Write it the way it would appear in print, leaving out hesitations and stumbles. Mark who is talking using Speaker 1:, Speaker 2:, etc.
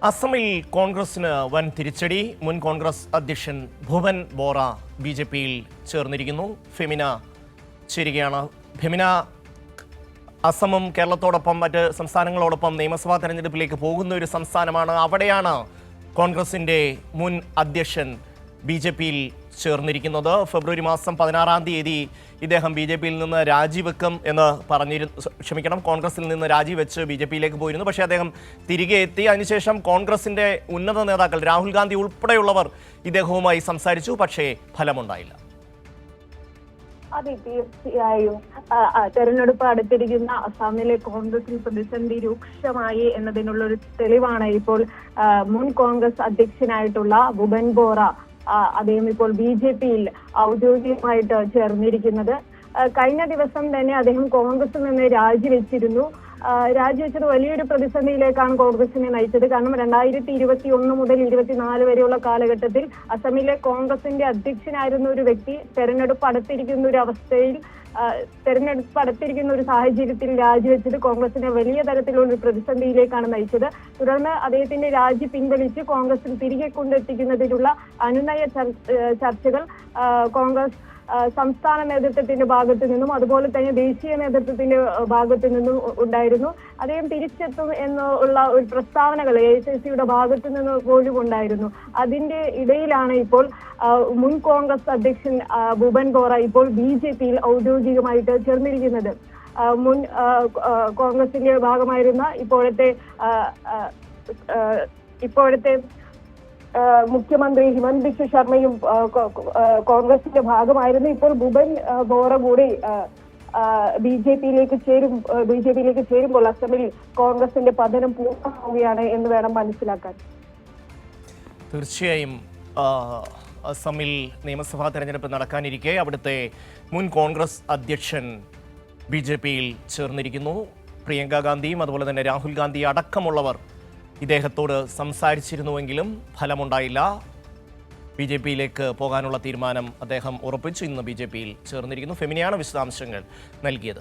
Speaker 1: അസമിൽ കോൺഗ്രസിന് വൻ തിരിച്ചടി. മുൻ കോൺഗ്രസ് അധ്യക്ഷൻ ഭുവൻ ബോറ ബിജെപിയിൽ ചേർന്നിരിക്കുന്നു. ഫെമിന ചേരുകയാണ്. ഫെമിന, അസമും കേരളത്തോടൊപ്പം മറ്റ് സംസ്ഥാനങ്ങളോടൊപ്പം നിയമസഭാ തെരഞ്ഞെടുപ്പിലേക്ക് പോകുന്ന ഒരു സംസ്ഥാനമാണ്. അവിടെയാണ് കോൺഗ്രസിൻ്റെ മുൻ അധ്യക്ഷൻ ബിജെപിയിൽ ചേർന്നിരിക്കുന്നത്. ഫെബ്രുവരി മാസം 16-ാം തീയതി ഇദ്ദേഹം ബിജെപിയിൽ നിന്ന് രാജിവെക്കും എന്ന് കോൺഗ്രസിൽ നിന്ന് രാജിവെച്ച് ബിജെപിയിലേക്ക് പോയിരുന്നു. പക്ഷേ അദ്ദേഹം തിരികെ എത്തി. അതിനുശേഷം കോൺഗ്രസിൻ്റെ ഉന്നത നേതാക്കൾ രാഹുൽ ഗാന്ധി ഉൾപ്പെടെയുള്ളവർ ഇദ്ദേഹവുമായി സംസാരിച്ചു. പക്ഷേ ഫലമുണ്ടായില്ല.
Speaker 2: അതെ, തീർച്ചയായും തെരഞ്ഞെടുപ്പ് അടുത്തിരിക്കുന്ന അസാമിലെ കോൺഗ്രസിൽ പ്രതിസന്ധി രൂക്ഷമായി എന്നതിനുള്ള ഒരു തെളിവാണ് ഇപ്പോൾ മുൻ കോൺഗ്രസ് അധ്യക്ഷനായിട്ടുള്ള ഭുവൻ ബോറ അദ്ദേഹം ഇപ്പോൾ ബിജെപിയിൽ ഔദ്യോഗികമായിട്ട് ചേർന്നിരിക്കുന്നത്. കഴിഞ്ഞ ദിവസം തന്നെ അദ്ദേഹം കോൺഗ്രസിൽ നിന്ന് രാജിവെച്ചിരുന്നു. രാജിവെച്ചത് വലിയൊരു പ്രതിസന്ധിയിലേക്കാണ് കോൺഗ്രസിനെ നയിച്ചത്. കാരണം 2021 മുതൽ 2024 വരെയുള്ള കാലഘട്ടത്തിൽ അസമിലെ കോൺഗ്രസിന്റെ അധ്യക്ഷനായിരുന്ന ഒരു വ്യക്തി തെരഞ്ഞെടുപ്പ് അടുത്തിരിക്കുന്ന ഒരു സാഹചര്യത്തിൽ രാജിവെച്ചത് കോൺഗ്രസിനെ വലിയ തരത്തിലുള്ള ഒരു പ്രതിസന്ധിയിലേക്കാണ് നയിച്ചത്. തുടർന്ന് അദ്ദേഹത്തിന്റെ രാജി പിൻവലിച്ച് കോൺഗ്രസിൽ തിരികെ കൊണ്ടെത്തിക്കുന്നതിനുള്ള അനുനയ ചർച്ചകൾ കോൺഗ്രസ് സംസ്ഥാന നേതൃത്വത്തിന്റെ ഭാഗത്തു നിന്നും അതുപോലെ തന്നെ ദേശീയ നേതൃത്വത്തിന്റെ ഭാഗത്തു നിന്നും ഉണ്ടായിരുന്നു. അദ്ദേഹം തിരിച്ചെത്തും എന്നുള്ള ഒരു പ്രസ്താവനകൾ AICCയുടെ ഭാഗത്തു നിന്ന് പോലും ഉണ്ടായിരുന്നു. അതിന്റെ ഇടയിലാണ് ഇപ്പോൾ മുൻ കോൺഗ്രസ് അധ്യക്ഷൻ ഭുവൻ ബോറ ഇപ്പോൾ ബിജെപിയിൽ ഔദ്യോഗികമായിട്ട് ചേർന്നിരിക്കുന്നത്. മുൻ കോൺഗ്രസിന്റെ ഭാഗമായിരുന്ന ഇപ്പോഴത്തെ മുഖ്യമന്ത്രി ഹിമന്ത് ബിശ്വ ശർമ്മയും കോൺഗ്രസിന്റെ ഭാഗമായിരുന്നു. ഇപ്പോൾ ഭുവൻ ബോറ കൂടി ബിജെപിയിലേക്ക് ചേരുമ്പോൾ അസമിൽ കോൺഗ്രസിന്റെ പതനം പൂർണ്ണമാവുകയാണ് എന്ന് വേണം മനസ്സിലാക്കാൻ.
Speaker 1: തീർച്ചയായും അസമിൽ നിയമസഭാ തെരഞ്ഞെടുപ്പ് നടക്കാനിരിക്കെ അവിടുത്തെ മുൻ കോൺഗ്രസ് അധ്യക്ഷൻ ബിജെപിയിൽ ചേർന്നിരിക്കുന്നു. പ്രിയങ്ക ഗാന്ധിയും അതുപോലെ തന്നെ രാഹുൽ ഗാന്ധി അടക്കമുള്ളവർ ഇദ്ദേഹത്തോട് സംസാരിച്ചിരുന്നുവെങ്കിലും ഫലമുണ്ടായില്ല. ബിജെപിയിലേക്ക് പോകാനുള്ള തീരുമാനം അദ്ദേഹം ഉറപ്പിച്ചു. ഇന്ന് ബിജെപിയിൽ ചേർന്നിരിക്കുന്നു. ഫെമിനിയാണ് വിശദാംശങ്ങൾ നൽകിയത്.